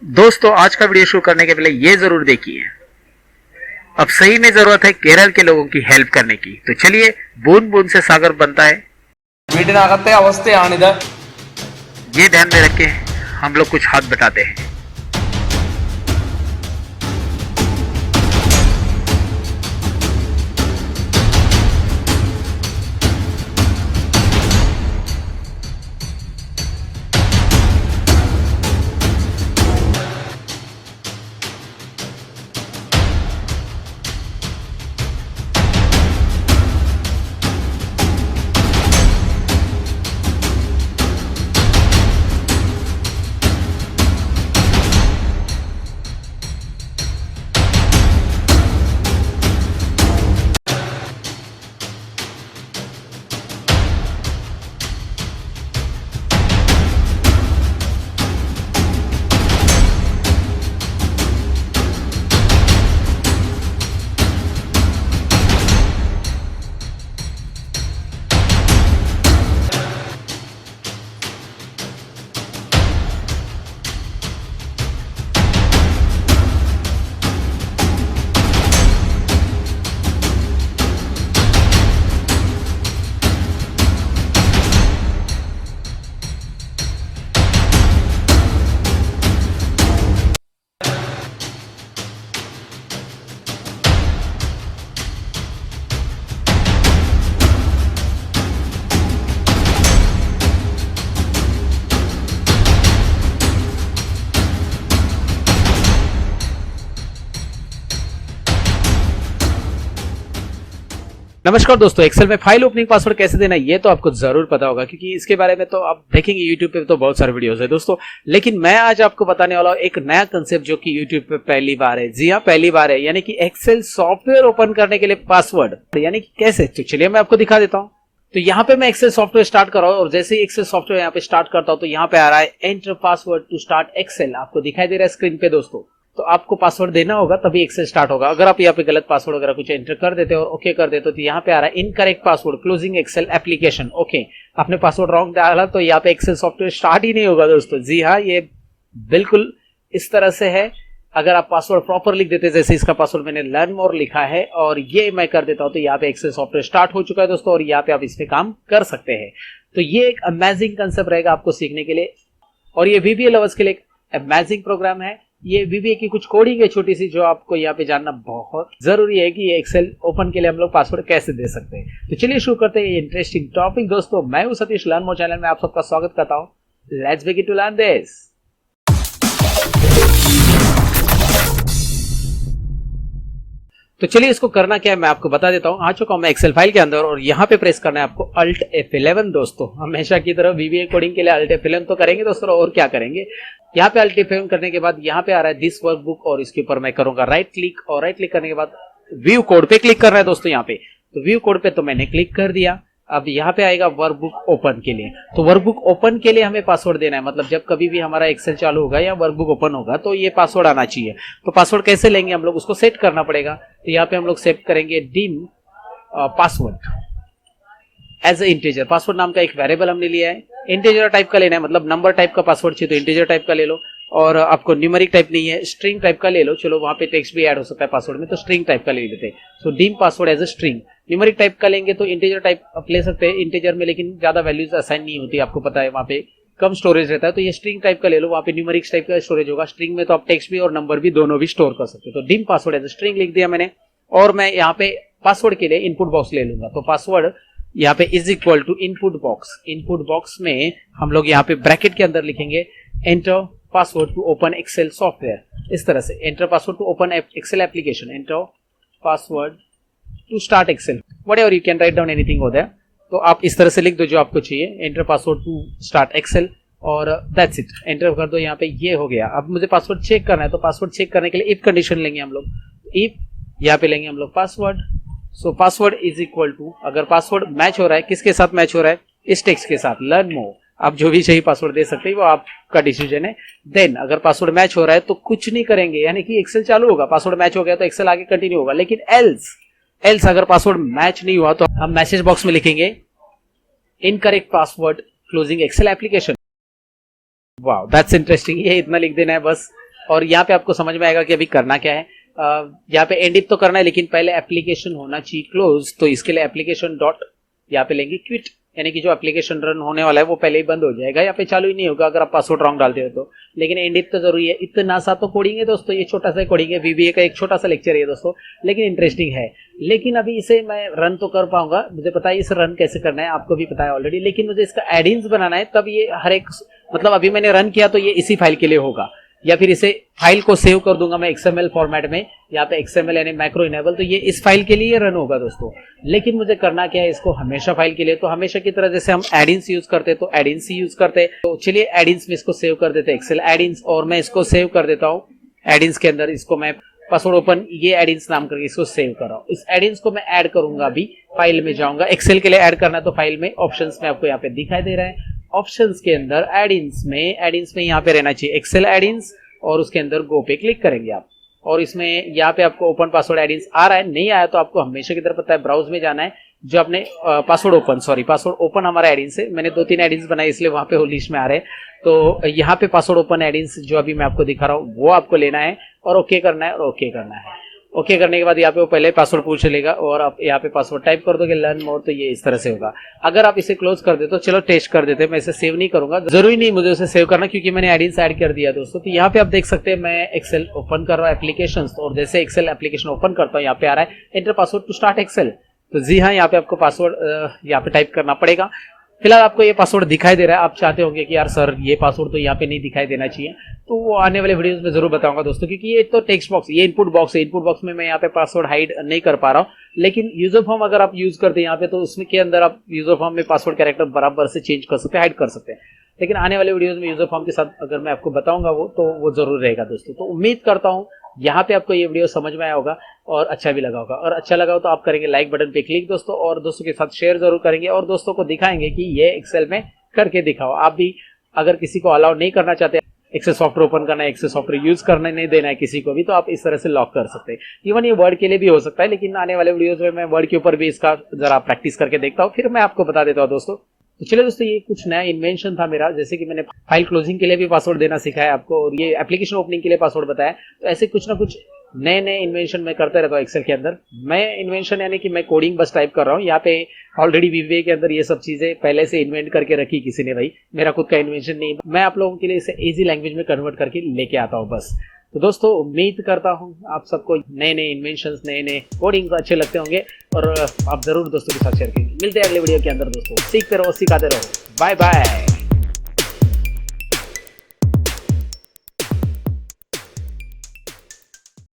दोस्तों आज का वीडियो शुरू करने के पहले ये जरूर देखिए, अब सही में जरूरत है केरल के लोगों की हेल्प करने की। तो चलिए, बूंद बूंद से सागर बनता है। വീടിനകത്തെ അവസ്ഥയാണിത്. ये ध्यान में रख के हम लोग कुछ हाथ बटाते हैं। नमस्कार दोस्तों, एक्सेल में फाइल ओपनिंग पासवर्ड कैसे देना है ये तो आपको जरूर पता होगा, क्योंकि इसके बारे में तो आप देखेंगे यूट्यूब पे तो बहुत सारे वीडियोस है दोस्तों। लेकिन मैं आज आपको बताने वाला हूँ एक नया कंसेप्ट जो कि यूट्यूब पे पहली बार है। जी हाँ, पहली बार है, यानी कि एक्सेल सॉफ्टवेयर ओपन करने के लिए पासवर्ड, यानी कि कैसे। तो चलिए मैं आपको दिखा देता हूँ। तो यहाँ पे मैं एक्सेल सॉफ्टवेयर स्टार्ट कर रहा हूँ और जैसे ही एक्सेल सॉफ्टवेयर यहाँ पे स्टार्ट करता हूँ तो यहाँ पे आ रहा है enter password to start Excel. आपको दिखाई दे रहा है स्क्रीन पे दोस्तों। तो आपको पासवर्ड देना होगा तभी एक्सेल स्टार्ट होगा। अगर आप यहाँ पे गलत पासवर्ड वगैरह कुछ एंटर कर देते हो और ओके कर देते हो तो यहाँ पे आ रहा है incorrect password closing Excel application. Okay, आपने पासवर्ड रॉन्ग डाला तो यहाँ पे एक्सेल सॉफ्टवेयर स्टार्ट ही नहीं होगा दोस्तों। जी हाँ, ये बिल्कुल इस तरह से है। अगर आप पासवर्ड प्रॉपर लिख देते, जैसे इसका पासवर्ड मैंने लर्न मोर लिखा है और ये मैं कर देता हूँ तो यहाँ पे एक्सेल सॉफ्टवेयर स्टार्ट हो चुका है दोस्तों और यहाँ पे आप इस पे काम कर सकते हैं। तो ये एक अमेजिंग कंसेप्ट रहेगा आपको सीखने के लिए और ये VBA लवर्स के लिए एक अमेजिंग प्रोग्राम है। ये VBA की कुछ कोडिंग है छोटी सी जो आपको यहाँ पे जानना बहुत जरूरी है कि ये एक्सेल ओपन के लिए हम लोग पासवर्ड कैसे दे सकते हैं। तो चलिए शुरू करते हैं ये इंटरेस्टिंग टॉपिक दोस्तों। मैं हूँ सतीश, लर्न मोर चैनल में आप सबका स्वागत करता हूँ। Let's begin to learn this. तो चलिए इसको करना क्या है मैं आपको बता देता हूँ। आ चुका हूँ मैं एक्सेल फाइल के अंदर और यहाँ पे प्रेस करना है आपको Alt F11 दोस्तों। हमेशा की तरह VBA कोडिंग के लिए Alt F11 तो करेंगे दोस्तों, और क्या करेंगे। यहाँ पे Alt F11 करने के बाद यहाँ पे आ रहा है दिस वर्कबुक और इसके ऊपर मैं करूंगा राइट क्लिक और राइट क्लिक करने के बाद व्यू कोड पे क्लिक करना है दोस्तों। यहाँ पे तो व्यू कोड पे तो मैंने क्लिक कर दिया। अब यहाँ पे आएगा वर्कबुक ओपन के लिए। तो वर्कबुक ओपन के लिए हमें पासवर्ड देना है, मतलब जब कभी भी हमारा एक्सेल चालू होगा या वर्कबुक ओपन होगा तो ये पासवर्ड आना चाहिए। तो पासवर्ड कैसे लेंगे हम लोग, उसको सेट करना पड़ेगा। तो यहाँ पे हम लोग सेट करेंगे dim password as a integer. Password नाम का एक वेरिएबल हमने लिया है, इंटीजर टाइप का लेना है, मतलब नंबर टाइप का पासवर्ड चाहिए तो इंटीजर टाइप का ले लो। और आपको न्यूमेरिक टाइप नहीं है, स्ट्रिंग टाइप का ले लो। चलो वहां पे टेक्स्ट भी ऐड हो सकता है पासवर्ड में, तो स्ट्रिंग टाइप का ले लेते हैं। So deem password as a string. Numeric type का लेंगे तो इंटीजर टाइप आप ले सकते हैं इंटीजर में, लेकिन ज्यादा वैल्यूज असाइन नहीं होती, आपको पता है वहां पे कम स्टोरेज रहता है। तो ये स्ट्रिंग टाइप का ले लो, वहां पे न्यूमेरिक टाइप का स्टोरेज होगा। स्ट्रिंग में तो आप टेक्स्ट भी और नंबर भी दोनों भी स्टोर कर सकते हो। तो dim password as a string लिख दिया मैंने। और मैं यहाँ पे पासवर्ड के लिए इनपुट बॉक्स ले लूंगा। तो पासवर्ड यहाँ पे is equal to input box. Input box में हम लोग यहाँ पे ब्रैकेट के अंदर लिखेंगे enter password to open Excel software. इस तरह से enter password to open Excel application, enter password to start Excel, whatever you can write down anything हो देयर। तो आप इस तरह से लिख दो जो आपको चाहिए, enter password to start Excel और दैट्स इट। एंटर कर दो, यहाँ पे ये हो गया। अब मुझे पासवर्ड चेक करना है तो पासवर्ड चेक करने के लिए इफ कंडीशन लेंगे हम लोग। इफ यहाँ पे लेंगे हम लोग password. So password is equal to, अगर पासवर्ड मैच हो रहा है, किसके साथ मैच हो रहा है, इस टेक्स्ट के साथ, लर्न मोर। आप जो भी सही पासवर्ड दे सकते हैं वो आपका डिसीजन है। देन अगर पासवर्ड मैच हो रहा है तो कुछ नहीं करेंगे, यानी कि एक्सेल चालू होगा। पासवर्ड मैच हो गया तो एक्सेल आगे कंटिन्यू होगा। लेकिन एल्स अगर पासवर्ड मैच नहीं हुआ तो हम मैसेज बॉक्स में लिखेंगे incorrect password closing Excel application. Wow, that's interesting. ये इतना लिख देना है बस। और यहाँ पे आपको समझ में आएगा कि अभी करना क्या है। यहाँ पे एंड इफ तो करना है, लेकिन पहले एप्लीकेशन होना चाहिए क्लोज, तो इसके लिए एप्लीकेशन डॉट यहाँ पे लेंगे क्विट, यानी कि जो एप्लीकेशन रन होने वाला है वो पहले ही बंद हो जाएगा, यहाँ पे चालू ही नहीं होगा अगर आप पासवर्ड रॉन्ग डालते हो तो। लेकिन एंड इफ तो जरूरी है। इतना सा तो कोडिंग है दोस्तों, ये छोटा सा कोडिंग है, वीबीए का एक छोटा सा लेक्चर है दोस्तों, लेकिन इंटरेस्टिंग है। लेकिन अभी इसे मैं रन तो कर पाऊंगा, मुझे पता है इसे रन कैसे करना है, आपको भी पता है ऑलरेडी, लेकिन मुझे इसका एडिंस बनाना है, तब ये हर एक मतलब अभी मैंने रन किया तो ये इसी फाइल के लिए होगा, या फिर इसे फाइल को सेव कर दूंगा मैं XML फॉर्मेट में, यहाँ पे XML यानी मैक्रो इनेबल, तो ये इस फाइल के लिए रन होगा दोस्तों। लेकिन मुझे करना क्या है, इसको हमेशा फाइल के लिए, तो हमेशा की तरह जैसे हम एडिंस यूज करते तो एडिंस ही यूज करते, तो चलिए एडिंस में इसको सेव कर देते एक्सेल एडिंस, और मैं इसको सेव कर देता हूँ एडिंस के अंदर। इसको मैं पासवर्ड ओपन ये एडिंस नाम करके इसको सेव कर रहा हूँ। इस एडिंस को मैं ऐड करूंगा, अभी फाइल में जाऊंगा, एक्सेल के लिए ऐड करना है तो फाइल में ऑप्शंस में आपको यहाँ पे दिखाई दे रहा है, ऑप्शंस के अंदर एडिंस में यहाँ पे रहना चाहिए एक्सेल एडिंस, और उसके अंदर गो पे क्लिक करेंगे आप, और इसमें यहाँ पे आपको ओपन पासवर्ड एडिंस आ रहा है, नहीं आया तो आपको हमेशा की तरह पता है ब्राउज में जाना है, जो आपने पासवर्ड ओपन हमारा एडिंस है, मैंने 2-3 एडिंस बनाए इसलिए वहां पे वो लिस्ट में आ रहे हैं, तो यहाँ पे पासवर्ड ओपन एडिंस जो अभी मैं आपको दिखा रहा हूँ वो आपको लेना है और ओके करना है, और ओके करना है। ओके करने के बाद यहाँ पे वो पहले पासवर्ड पूछ लेगा, और आप यहाँ पे पासवर्ड टाइप कर दोगे लर्न मोर, तो ये इस तरह से होगा। अगर आप इसे क्लोज कर दे तो चलो टेस्ट कर देते हैं, मैं इसे सेव नहीं करूंगा, जरूरी नहीं मुझे उसे सेव करना क्योंकि मैंने एडिंस ऐड कर दिया दोस्तों। तो यहाँ पे आप देख सकते हैं मैं एक्सेल ओपन कर रहा हूँ एप्लीकेशन, और जैसे एक्सेल एप्लीकेशन ओपन करता हूँ यहाँ पे आ रहा है enter password to start Excel, तो जी हाँ यहाँ पे आपको पासवर्ड यहाँ पे टाइप करना पड़ेगा। फिलहाल आपको ये पासवर्ड दिखाई दे रहा है, आप चाहते होंगे कि यार सर ये पासवर्ड तो यहाँ पे नहीं दिखाई देना चाहिए, तो वो आने वाले वीडियोस में जरूर बताऊंगा दोस्तों, क्योंकि ये तो टेक्स्ट बॉक्स, ये इनपुट बॉक्स है, इनपुट बॉक्स में मैं यहाँ पे पासवर्ड हाइड नहीं कर पा रहा हूँ, लेकिन यूजर फॉर्म अगर आप यूज करते हैं यहाँ पे तो उसमें के अंदर आप यूजर फॉर्म में पासवर्ड कैरेक्टर बराबर से चेंज कर सकते हैं, हाइड कर सकते हैं। लेकिन आने वाले वीडियोज में यूजर फॉर्म के साथ अगर मैं आपको बताऊंगा वो जरूर रहेगा दोस्तों। तो उम्मीद करता हूँ यहाँ पे आपको ये वीडियो समझ में आया होगा और अच्छा भी लगा होगा, और अच्छा लगा हो तो आप करेंगे लाइक बटन पे क्लिक दोस्तों, और दोस्तों के साथ शेयर जरूर करेंगे, और दोस्तों को दिखाएंगे कि ये एक्सेल में करके दिखाओ। आप भी अगर किसी को अलाउ नहीं करना चाहते एक्सेल सॉफ्टवेयर ओपन करना है, एक्सेल सॉफ्टवेयर यूज करने नहीं देना है किसी को भी, तो आप इस तरह से लॉक कर सकते हैं। इवन ये वर्ड के लिए भी हो सकता है, लेकिन आने वाले वीडियोस में मैं वर्ड के ऊपर भी इसका जरा प्रैक्टिस करके देखता हूँ, फिर मैं आपको बता देता हूँ दोस्तों। तो चलिए दोस्तों, ये कुछ नया इन्वेंशन था मेरा, जैसे कि मैंने फाइल क्लोजिंग के लिए भी पासवर्ड देना सिखाया आपको, और ये एप्लीकेशन ओपनिंग के लिए पासवर्ड बताया। तो ऐसे कुछ ना कुछ नए नए इन्वेंशन मैं करता रहता हूँ एक्सेल के अंदर। मैं इन्वेंशन यानी कि मैं कोडिंग बस टाइप कर रहा हूँ, यहाँ पे ऑलरेडी वीवीए के अंदर ये सब चीजें पहले से इन्वेंट करके रखी किसी ने, भाई मेरा खुद का इन्वेंशन नहीं, मैं आप लोगों के लिए इसे इजी लैंग्वेज में कन्वर्ट करके लेके आता हूँ बस। तो दोस्तों उम्मीद करता हूँ आप सबको नए नए इन्वेंशंस, नए नए कोडिंग तो अच्छे लगते होंगे, और आप जरूर दोस्तों के साथ शेयर करेंगे। मिलते हैं अगले वीडियो के अंदर दोस्तों, सीखते रहो, सिखाते रहो, बाय बाय।